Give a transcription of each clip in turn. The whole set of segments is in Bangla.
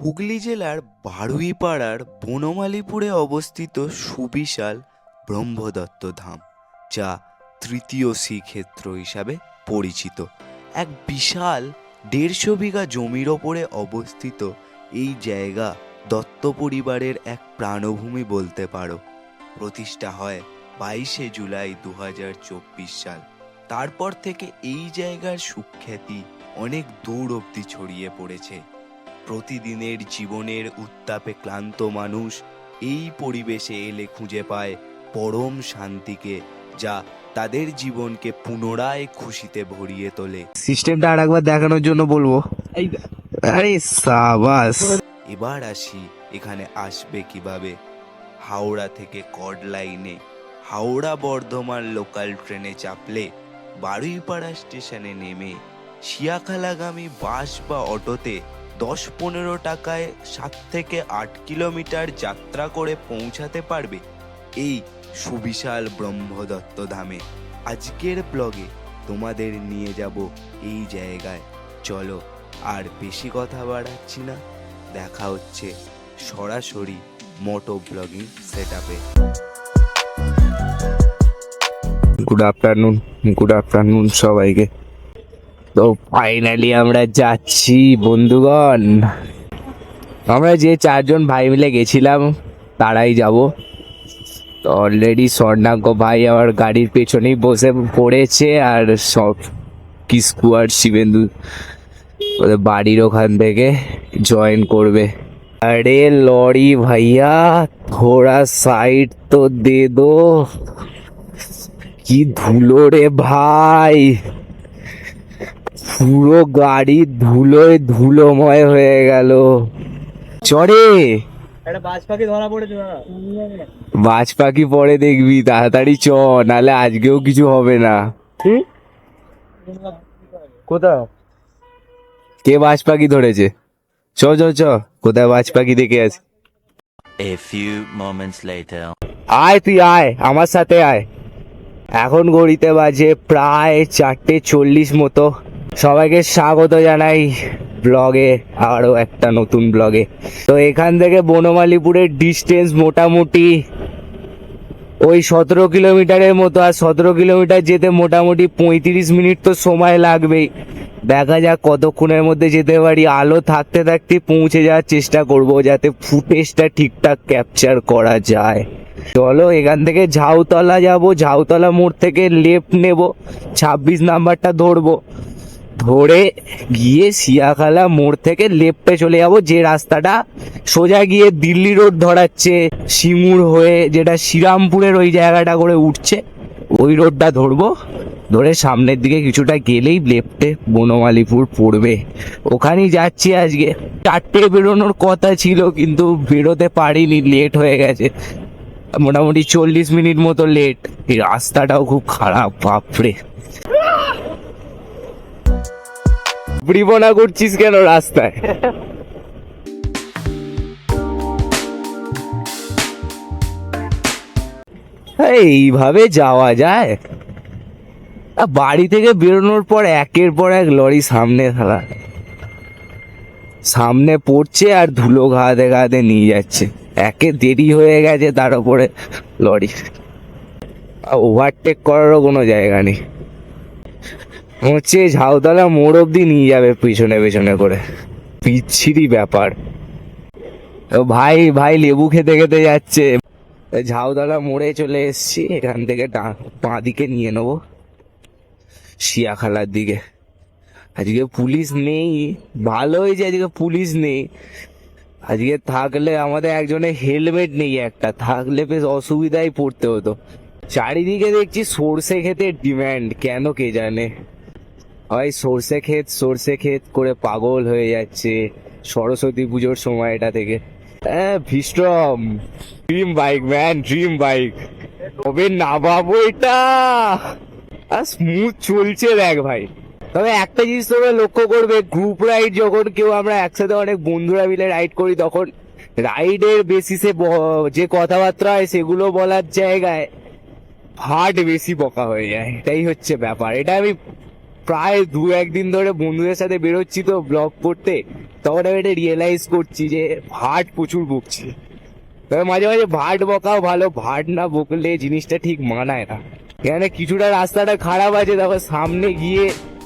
হুগলি জেলার বারুইপাড়ার বনমালীপুরে অবস্থিত সুবিশাল ব্রহ্মদত্ত ধাম, যা তৃতীয় শ্রীক্ষেত্র হিসাবে পরিচিত। এক বিশাল ১৫০ বিঘা জমির ওপরে অবস্থিত এই জায়গা দত্ত পরিবারের এক প্রাণভূমি বলতে পারো। প্রতিষ্ঠা হয় ২২শে জুলাই ২০২৪ সাল। তারপর থেকে এই জায়গার সুখ্যাতি অনেক দূর অবধি ছড়িয়ে পড়েছে। প্রতিদিনের জীবনের উত্তাপে ক্লান্ত মানুষ এই পরিবেশে এলে খুঁজে পায় পরম শান্তিকে, যা তাদের জীবনকে পুনরায় খুশিতে ভরিয়ে তোলে। সিস্টেমটা আর একবার দেখানোর জন্য বলবো। আরে সাবাস। এবার আসি এখানে আসবে কিভাবে। হাওড়া থেকে কর্ড লাইনে হাওড়া বর্ধমান লোকাল ট্রেনে চাপলে বারুইপাড়া স্টেশনে নেমে শিয়াখালাগামী বাস বা অটোতে ১০-১৫ টাকায় ৭ থেকে ৮ কিলোমিটার যাত্রা করে পৌঁছাতে পারবে এই সুবিশাল ব্রহ্মদত্ত ধামে। আজকের ব্লগে তোমাদের নিয়ে যাব এই জায়গায়। চলো আর বেশি কথা বাড়াচ্ছি না, দেখা হচ্ছে সরাসরি মোটো ব্লগিং সেটআপে। গুড আফটারনুন সবাইকে। তো ফাইনালি আমরা যাচ্ছি বন্ধুগণ। আমরা যে ৪ জন ভাই মিলে গেছিলাম তারাই যাব। তো অলরেডি স্বর্ণাঙ্গ ভাই আমার গাড়ির পেছনেই বসে পড়েছে, আর সব কিসকু আর শিবেন্দু ওদের বাড়ির ওখান থেকে জয়েন করবে। আরে লরি ভাইয়া থোড়া সাইড তো দে দো, কি ধুলো রে ভাই, পুরো গাড়ি ধুলোয় ধুলোময় হয়ে গেল। চড়ে বাজ পাখি পরে দেখবি, তাড়াতাড়ি চ, নাহলে আজকেও কিছু হবে না। কোথাও কে বাজ পাখি ধরেছে? চ চ চ, কোথায় বাজ পাখি দেখে আস। A few moments later. আয় তুই আয়, আমার সাথে আয়। এখন ঘড়িতে বাজে প্রায় ৪:৪০ মতো। সবাইকে স্বাগত জানাই ব্লগে, আরো একটা নতুন ব্লগে। তো এখান থেকে বনমালীপুরের ডিস্টেন্স মোটামুটি ওই ১৭ কিলোমিটারের মতো, আর ১৭ কিলোমিটার যেতে মোটামুটি ৩৫ মিনিট তো সময় লাগবেই। দেখা যাক কতক্ষণের মধ্যে যেতে পারি। আলো থাকতে থাকতে পৌঁছে যাওয়ার চেষ্টা করব, যাতে ফুটেজটা ঠিকঠাক ক্যাপচার করা যায়। চলো এখান থেকে ঝাউতলা যাব, ঝাউতলা মোড় থেকে লেফট নেব, ২৬ নাম্বারটা ধরবো, ধরে গিয়ে শিয়াখালা মোড় থেকে লেফটে চলে যাব, যে রাস্তাটা সোজা গিয়ে দিল্লি রোড ধরাচ্ছে সিঙ্গুর হয়ে, যেটা শ্রীরামপুরের ওই জায়গাটা করে উঠছে, ওই রোডটা ধরবো। ধরে সামনের দিকে কিছুটা গেলেই লেফটে বনমালীপুর পড়বে, ওখানেই যাচ্ছি আজকে। ৪টে বেরোনোর কথা ছিল, কিন্তু বেরোতে পারিনি, লেট হয়ে গেছে, মোটামুটি ৪০ মিনিট মতো লেট। এই রাস্তাটাও খুব খারাপ, বাপরে। বৃবনা করছিস কেন রাস্তায়? এইভাবে যাওয়া যায়? বাড়ি থেকে বেরোনোর পর একের পর এক লরি সামনে পড়ছে আর ধুলো ঘাতে ঘাতে নিয়ে যাচ্ছে। একে দেরি হয়ে গেছে, তার উপরে লরি, ওভারটেক করারও কোনো জায়গা নেই। হচ্ছে ঝাউতলা মোড় অব্দি নিয়ে যাবে পিছনে পেছনে করে, পিচ্ছিরি ব্যাপার। ভাই ভাই লেবু খেতে খেতে যাচ্ছে। ঝাউতলা মোড়ে চলে এসছি, এখান থেকে বাঁ দিকে নিয়ে নেবো শিয়াখালার দিকে। আজকে পুলিশ নেই, ভালো হয়েছে আজকে পুলিশ নেই। আজকে থাকলে আমাদের একজনের হেলমেট নেই, একটা থাকলে বেশ অসুবিধায় পড়তে হতো। চারিদিকে দেখছি সর্ষে ক্ষেতের ডিমান্ড, কেন কে জানে। হয় সর্ষে ক্ষেত করে পাগল হয়ে যাচ্ছে সরস্বতী পুজোর সময়টা থেকে। ভীষণ dream bike man, dream bike. তবে নামাবো এটা, আর স্মুথ চলছে দেখ ভাই। তবে একটা জিনিস তোমরা লক্ষ্য করবে, গ্রুপ রাইড যখন কেউ আমরা একসাথে অনেক বন্ধুরা মিলে রাইড করি, তখন রাইডের বেসিসে যে কথাবার্তা হয় সেগুলো বলার জায়গায় ভাট বেশি বকা হয়ে যায়, এটাই হচ্ছে ব্যাপার। এটা আমি প্রায় 2-1 দিন ধরে বন্ধুদের সাথে বেরোচ্ছি তো ব্লগ করতে, তখন আমি এটা রিয়েলাইজ করছি যে ভাট প্রচুর বকছি। তবে মাঝে মাঝে ভাট বকাও ভালো, ভাট না বকলে জিনিসটা ঠিক মানায় না। এখানে কিছুটা রাস্তাটা খারাপ আছে, তারপর সামনে গিয়ে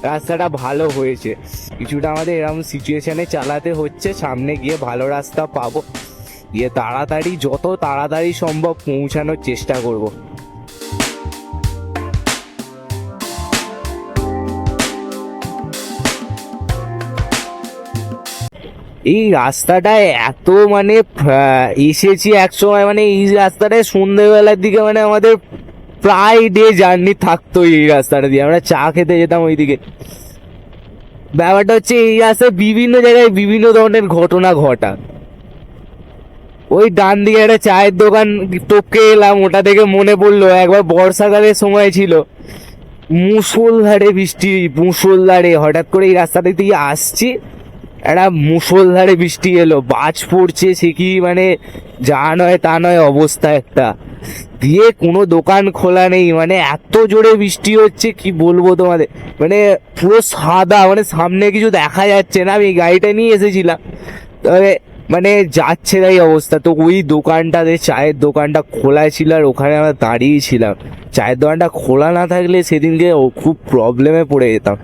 রাস্তাটা ভালো হয়েছে। কিছুটা আমাদের এরকম সিচুয়েশনে চালাতে হচ্ছে, সামনে গিয়ে ভালো রাস্তা পাবো, গিয়ে তাড়াতাড়ি যত তাড়াতাড়ি সম্ভব পৌঁছানোর চেষ্টা করব। এই রাস্তাটায় এত মানে এসেছি এক সময়, মানে এই রাস্তাটায় সন্ধ্যেবেলার দিকে মানে আমাদের প্রায় ডে জার্নি থাকতো এই রাস্তাটা দিয়ে, আমরা চা খেতে যেতাম ওইদিকে। ব্যাপারটা হচ্ছে এই রাস্তায় বিভিন্ন জায়গায় বিভিন্ন ধরনের ঘটনা ঘটা। ওই ডান দিকে একটা চায়ের দোকান টপকে এলাম, ওটা থেকে মনে পড়লো একবার বর্ষাকালের সময় ছিল, মুষলধারে বৃষ্টি, মুষলধারে হঠাৎ করে এই রাস্তাটা দিয়ে আসছি, একটা মুষলধারে বৃষ্টি এলো, বাজ পড়ছে, সে কি মানে যা নয় তা নয় অবস্থা একটা। দিয়ে কোনো দোকান খোলা নেই, মানে এত জোরে বৃষ্টি হচ্ছে কি বলবো তোমাদের, মানে পুরো সাদা, মানে সামনে কিছু দেখা যাচ্ছে না। আমি গাড়িটা নিয়ে এসেছিলাম, তবে মানে যাচ্ছে তাই অবস্থা। তো ওই দোকানটাতে চায়ের দোকানটা খোলা ছিল আর ওখানে আমরা দাঁড়িয়েছিলাম। চায়ের দোকানটা খোলা না থাকলে সেদিনকে খুব প্রবলেমে পড়ে যেতাম।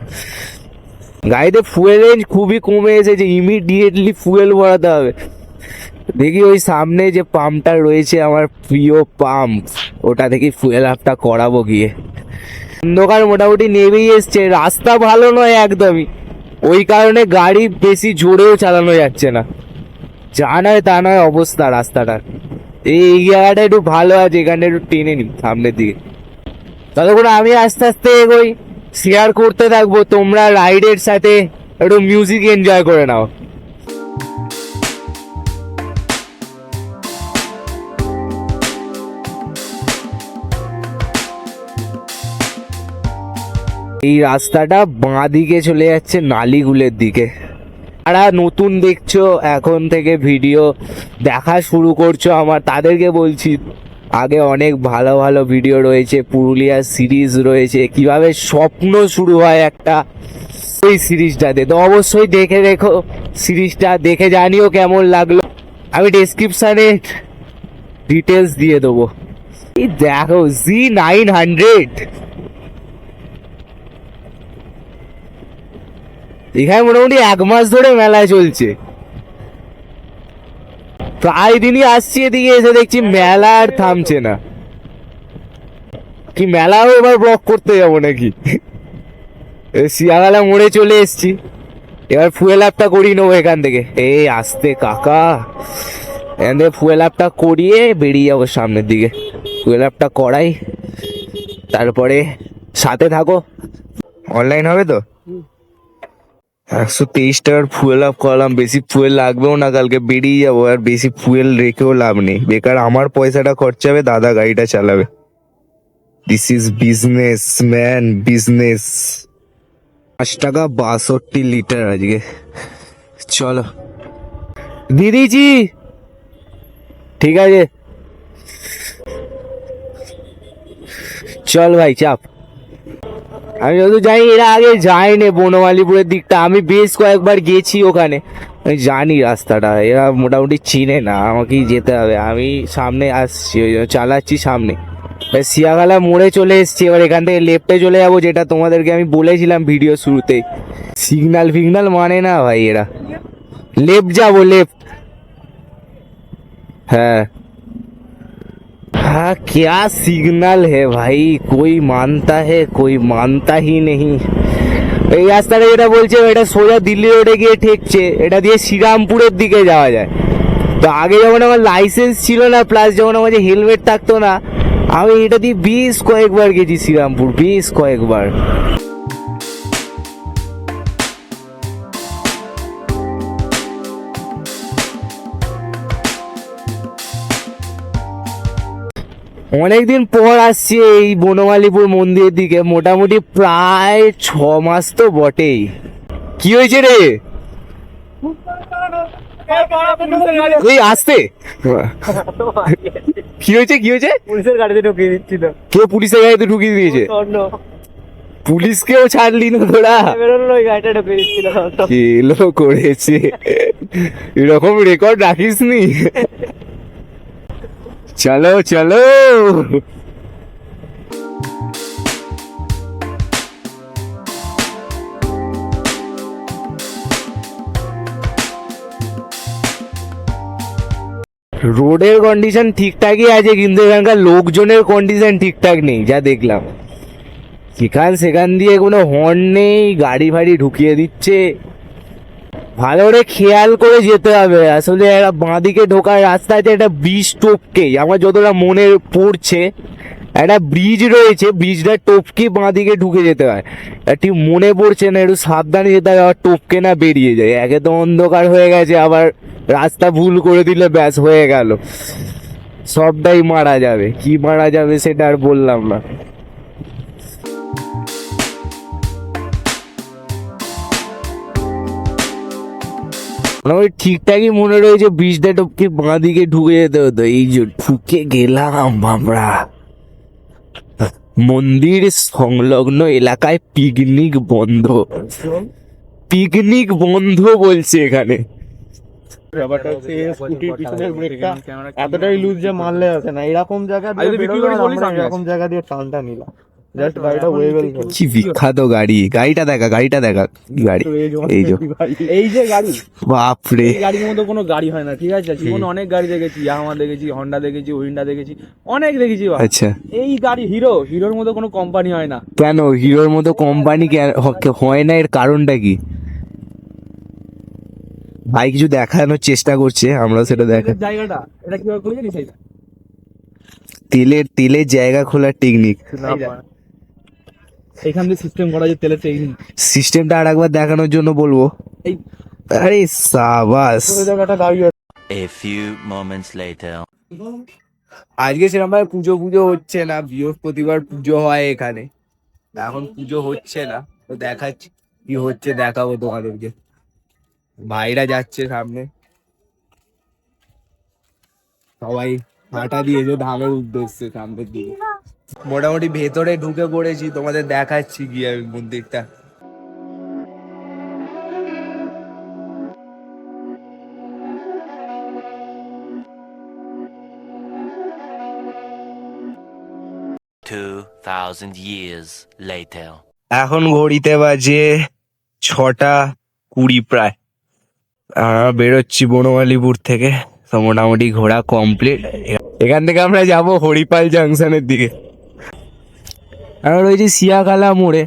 গাড়িতে ফুয়েল রেঞ্জ খুবই কমে এসেছে, ইমিডিয়েটলি ফুয়েল ভরাতে হবে। দেখি ওই সামনে যে পাম্পটা রয়েছে আমার প্রিয় পাম্প, ওটা থেকে ফুয়েল আপটা করাবো গিয়ে। অন্ধকার মোটামুটি নেমেই এসছে, রাস্তা ভালো নয় একদমই, ওই কারণে গাড়ি বেশি জোরেও চালানো যাচ্ছে না, যা নয় তা নয় অবস্থা রাস্তাটার। এই জায়গাটা একটু ভালো আছে, এখানে একটু টেনে নি সামনের দিকে। ততক্ষণ আমি আস্তে আস্তে এগোই, শেয়ার করতে থাকবো, তোমরা রাইডের সাথে একটু মিউজিক এনজয় করে নাও। এই রাস্তাটা বাঁ দিকে চলে যাচ্ছে নালিগুলের দিকে। যারা নতুন দেখছো, এখন থেকে ভিডিও দেখা শুরু করছো আমার, তাদেরকে বলছি আগে অনেক ভালো ভালো ভিডিও রয়েছে, পুরুলিয়ার সিরিজ রয়েছে, কিভাবে স্বপ্ন শুরু হয় একটা, ওই সিরিজটাতে তো অবশ্যই দেখে রেখো। সিরিজটা দেখে জানিও কেমন লাগলো, আমি ডেসক্রিপশানে ডিটেলস দিয়ে দেবো। এই দেখো Z900, এখানে মোটামুটি 1 মাস ধরে মেলা চলছে, প্রায় দিনই আসছি এদিকে, এসে দেখছি মেলা আর থামছে না। কি মেলাও এবার ব্লক করতে যাবো নাকি? শিয়াগালা মোড়ে চলে এসছি, এবার ফুয়েল আপটা করিয়ে নেবো এখান থেকে। এই আসতে কাকা, এখান থেকে ফুয়েল আপটা করিয়ে বেরিয়ে যাবো সামনের দিকে। ফুয়েল আপটা করাই, তারপরে সাথে থাকো। অনলাইন হবে তো? 123 টাকার ফুয়েল আপ করলাম, বেশি ফুয়েল লাগবেও না, কালকে বেরিয়ে যাবো, আর বেশি ফুয়েল রেখেও লাভ নেই, বেকার আমার পয়সাটা খরচা হবে, দাদা গাড়িটা চালাবে। This is business man, business. 5 টাকা 62 লিটার আজকে। চলো দিদিজি, ঠিক আছে চল ভাই চাপ। আমি যত জানি এরা আগে যায়নি বনমালীপুরের দিকটা, আমি বেশ কয়েকবার গেছি ওখানে, আমি জানি রাস্তাটা, এরা মোটামুটি চিনে না, আমাকেই যেতে হবে। আমি সামনে আসছি, ওই জন্য চালাচ্ছি সামনে। শিয়াগালা মোড়ে চলে এসছি, এবার এখান থেকে লেফটে চলে যাবো, যেটা তোমাদেরকে আমি বলেছিলাম ভিডিও শুরুতেই। সিগন্যাল ফিগনাল মানে না ভাই এরা, লেফট যাবো, লেফট। হ্যাঁ हाँ, क्या सिग्नल है भाई, कोई मानता है कोई मानता ही नहीं। এই রাস্তাটা যেটা বলছে এটা সোজা দিল্লি রোডে গিয়ে ঠেকছে, এটা দিয়ে শ্রীরামপুরের দিকে যাওয়া যায়। তো আগে যখন আমার লাইসেন্স ছিল না, প্লাস যখন আমার হেলমেট থাকতো না, আমি এটা দিয়ে বেশ কয়েকবার গেছি শ্রীরামপুর, বেশ কয়েকবার। অনেকদিন পর আসছি এই বনমালীপুর মন্দিরের দিকে, মোটামুটি প্রায় 6 মাস তো বটেই। কি হয়েছে রে? এই আসতে কি হয়েছে, কি হয়েছে? পুলিশের গাড়িতে ঢুকিয়ে দিচ্ছিল। কে পুলিশের গাড়িতে ঢুকিয়ে দিয়েছে? পুলিশকেও ছাড়লি না তোরা? এলো করেছে, এরকম রেকর্ড রাখিস নি। চলো চলো। রোডের কন্ডিশন ঠিকঠাকই আছে, কিন্তু এখানকার লোকজনের কন্ডিশন ঠিকঠাক নেই যা দেখলাম। সেখান দিয়ে কোনো হর্ন নেই, গাড়ি ফাড়ি ঢুকিয়ে দিচ্ছে। ভালো করে খেয়াল করে যেতে হবে। আসলে একটা বাঁদিকে ঢোকার রাস্তা আছে, একটা ব্রিজ টপকে আমার যতটা মনে পড়ছে, একটা ব্রিজ রয়েছে, ব্রিজটা টপকে বাঁদিকে ঢুকে যেতে হয়। ঠিক মনে পড়ছে না, একটু সাবধানে যেতে হবে, আবার টপকে না বেরিয়ে যায়। একে তো অন্ধকার হয়ে গেছে, আবার রাস্তা ভুল করে দিলে ব্যাস হয়ে গেল, সবটাই মারা যাবে। কি মারা যাবে সেটা আর বললাম না। আমার ঠিকঠাকই মনে রয়েছে, ব্রিজটা টপকে বাঁ দিকে ঢুকে যেতে হতো। এই যে ঢুকে গেলাম আমরা। মন্দির সংলগ্ন এলাকায় পিকনিক বন্ধ, পিকনিক বন্ধ বলছে এখানে। ব্যাপারটা হচ্ছে স্কুটির পিছনের ব্রেকটা এতটাই লুজ যে মারলে আছে না, এরকম জায়গা দিয়ে বেরোলে আমরা এরকম জায়গা দিয়ে টানটা নিলাম, জাস্ট গাড়িটা ওয়েবেল করে। কি বিখ্যাত গাড়ি, গাড়িটা দেখা কি গাড়ি, এই যে গাড়ি, বাপরে। এই গাড়ির মতো কোনো গাড়ি হয় না, ঠিক আছে? জীবনে অনেক গাড়ি দেখেছি, ইয়ামাহা দেখেছি, হন্ডা দেখেছি, ওহিন্ডা দেখেছি, অনেক দেখেছি। আচ্ছা, এই গাড়ি হিরোর মতো কোনো কোম্পানি হয় না। কেন হিরোর মতো কোম্পানি হয় না? এর কারণটা কি? ভাই কিছু দেখানোর চেষ্টা করছে, আমরা সেটা দেখা। জায়গাটা এটা কিভাবে খুলে জানিস? তেলের জায়গা খোলার টেকনিক, এখান দিয়ে সিস্টেম করা যে তেলের টেকনিক, সিস্টেমটা আর একবার দেখানোর জন্য বলবো। এই আরে সাবাস। জায়গাটা গাড়ি A few moments later. আজকে সেরকম ভাবে পুজো হচ্ছে না, বৃহস্পতিবার পুজো হয় এখানে, এখন পুজো হচ্ছে না। তো দেখাচ্ছি কি হচ্ছে, দেখাবো তোমাদেরকে। ভাইরা যাচ্ছে সামনে, সবাই হাঁটা দিয়েছে ধামের উদ্দেশ্যে সামনের দিকে। মোটামুটি ভেতরে ঢুকে পড়েছি, তোমাদের দেখাচ্ছি গিয়ে আমি মন্দিরটা। Two 2,000 years later. এখন ঘড়িতে বাজে 6:20 প্রায়। বেরোচ্ছি বনমালীপুর থেকে, তো মোটামুটি ঘোরা কমপ্লিট। এখান থেকে আমরা যাব হরিপাল জাংশনের দিকে। আর রয়েছে সিয়াখালা মোড়ে,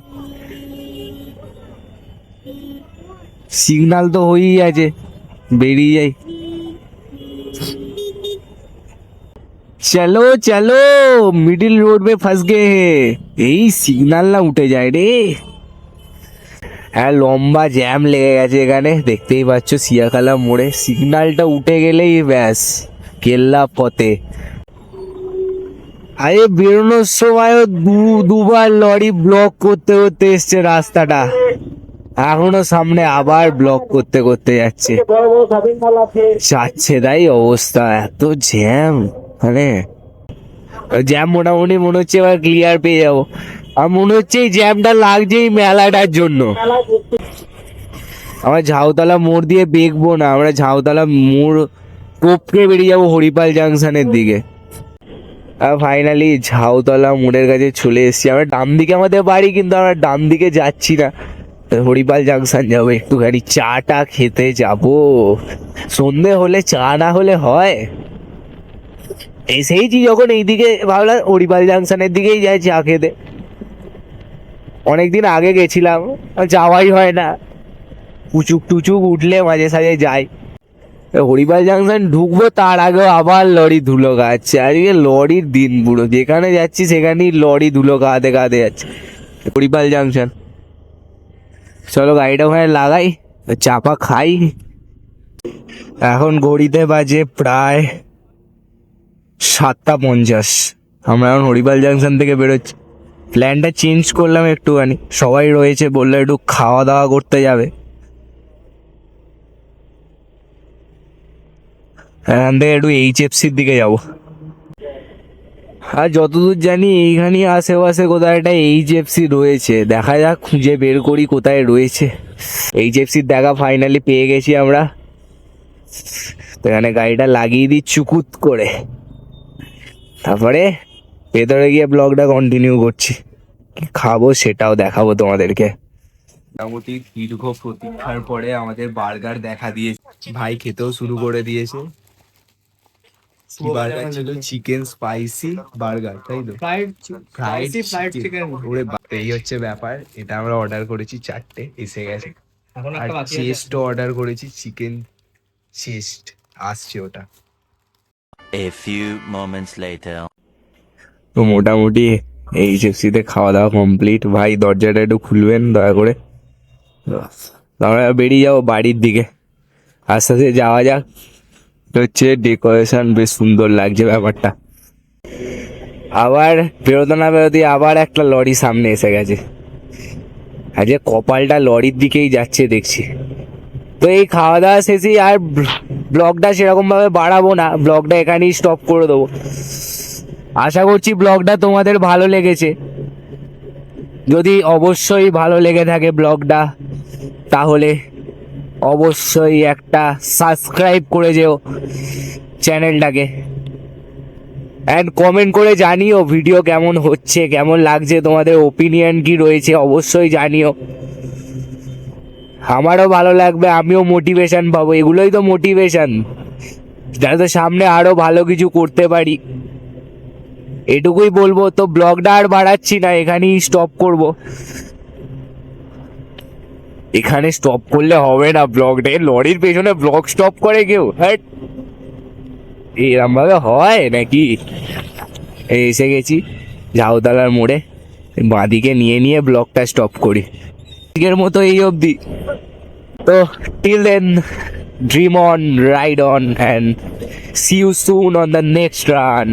সিগন্যাল তো হয়েই আছে, বেরিয়ে যাই। চলো চলো, মিডিল রোড में फंस गए हैं। এই সিগন্যাল না উঠে যায় রে। হ্যাঁ, লম্বা জ্যাম লেগে গেছে এখানে, দেখতেই পাচ্ছ সিয়াখালা মোড়ে। সিগন্যালটা উঠে গেলেই ব্যাস কেল্লা পথে। আরে বেরোনোর সময়ও দুবার লরি ব্লক করতে এসছে রাস্তাটা, এখনো সামনে আবার ব্লক করতে যাচ্ছে। তাই অবস্থা, এত জ্যাম। মানে জ্যাম মোটামুটি মনে হচ্ছে এবার ক্লিয়ার পেয়ে যাবো। আর মনে হচ্ছে এই জ্যামটা লাগছে এই মেলাটার জন্য। আমরা ঝাউতলা মোড় দিয়ে বেঁকবো না, আমরা ঝাউতলা মোড় টপকে বেরিয়ে যাবো হরিপাল জাংশনের দিকে। আর ফাইনালি ঝাউতলা মোড়ের কাছে চলে এসেছি। আমরা ডান দিকে আমাদের বাড়ি, কিন্তু আমরা ডান দিকে যাচ্ছি না, হরিপাল জাংশন যাবো, একটুখানি চাটা খেতে যাবো। সন্ধে হলে চা না হলে হয়? এসেইছি যখন এইদিকে, ভাবলাম হরিপাল জাংশনের দিকেই যাই চা খেতে। অনেকদিন আগে গেছিলাম, যাওয়াই হয় না, পুচুক টুচুক উঠলে মাঝে সাঝে যাই। হরিপাল জাংশন ঢুকবো তার আগে আবার লরি ধুলো খাচ্ছে। আজকে লরির দিন পুরো, যেখানে যাচ্ছি সেখানেই লরি ধুলো খাওয়াতে যাচ্ছে। হরিপাল জাংশন, চলো গাড়িটা ওখানে লাগাই, চাপা খাই। এখন ঘড়িতে বাজে প্রায় 7:50। আমরা এখন হরিপাল জাংশন থেকে বেরোচ্ছি। প্ল্যানটা চেঞ্জ করলাম একটুখানি, সবাই রয়েছে, বললো একটু খাওয়া দাওয়া করতে যাবে। এখান থেকে একটু HFCর দিকে যাব। আর যতদূর জানি এইখানে আশেপাশে কোথাও একটা এইচএফসি রয়েছে, দেখা যাক খুঁজে বের করি কোথায় রয়েছে। এইচএফসির দেখা ফাইনালি পেয়ে গেছি আমরা। তো এখানে গাড়িটা লাগিয়ে দিই চুকুত করে, তারপরে ভেতরে গিয়ে ব্লগটা কন্টিনিউ করছি। কি খাবো সেটাও দেখাবো তোমাদেরকে। মোটামুটি দীর্ঘ প্রতীক্ষার পরে আমাদের বার্গার দেখা দিয়েছে, ভাই খেতেও শুরু করে দিয়েছে। কি বার্গার ছিল? চিকেন স্পাইসি বার্গার, তাই তো? Fried chicken. ওরে বাপ, এই হচ্ছে ব্যাপার। এটা আমরা অর্ডার করেছি 4টে, এসে গেছে। আর চেস্টও অর্ডার করেছি, চিকেন চেস্ট আসছে ওটা। A few moments later. তো মোটামুটি এইচএফসি তে খাওয়া দাওয়া কমপ্লিট। ভাই দরজাটা একটু খুলবেন দয়া করে, আমরা বেরিয়ে যাবো বাড়ির দিকে। আস্তে আস্তে যাওয়া যাক। তো হচ্ছে ডেকোরেশন বেশ সুন্দর লাগছে ব্যাপারটা। আবার বেরোতে না বেরোতে আবার একটা লরি সামনে এসে গেছে। আজকে কপালটা লরির দিকেই যাচ্ছে দেখছি। তো এই খাওয়া দাওয়া শেষে আর ব্লগটা সেরকম ভাবে বাড়াবো না, ব্লগটা এখানেই স্টপ করে দেবো। আশা করছি ব্লগটা তোমাদের ভালো লেগেছে। যদি অবশ্যই ভালো লেগে থাকে ব্লগটা, তাহলে অবশ্যই একটা সাবস্ক্রাইব করে যেও চ্যানেলটাকে। অ্যান্ড কমেন্ট করে জানিও ভিডিও কেমন হচ্ছে, কেমন লাগছে, তোমাদের ওপিনিয়ন কি রয়েছে অবশ্যই জানিও। আমারও ভালো লাগবে, আমিও মোটিভেশন পাবো। এগুলোই তো মোটিভেশন, যাতে সামনে আরো ভালো কিছু করতে পারি। এটুকুই বলবো। তো ব্লগটা আর বাড়াচ্ছি না, এখানেই স্টপ করব। এখানে স্টপ করলে হবে না ব্লগটা। লরির পেছনে ব্লগ স্টপ করে কেউ? হ্যাট, এরম ভাবে হয় নাকি? এসে গেছি ঝাউতলার মোড়ে, বাঁদিকে নিয়ে ব্লগটা স্টপ করি। আজকের মতো এই অবধি। তো till then, dream on, ride on, and see you soon on the next run.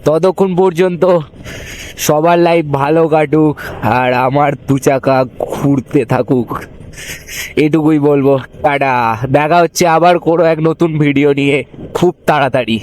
ততক্ষণ পর্যন্ত সবার লাইফ ভালো কাটুক আর আমার দু চাকা ঘুরতে থাকুক, এটুকুই বলবো। টাটা, দেখা হচ্ছে আবার কোনো এক নতুন ভিডিও নিয়ে খুব তাড়াতাড়ি।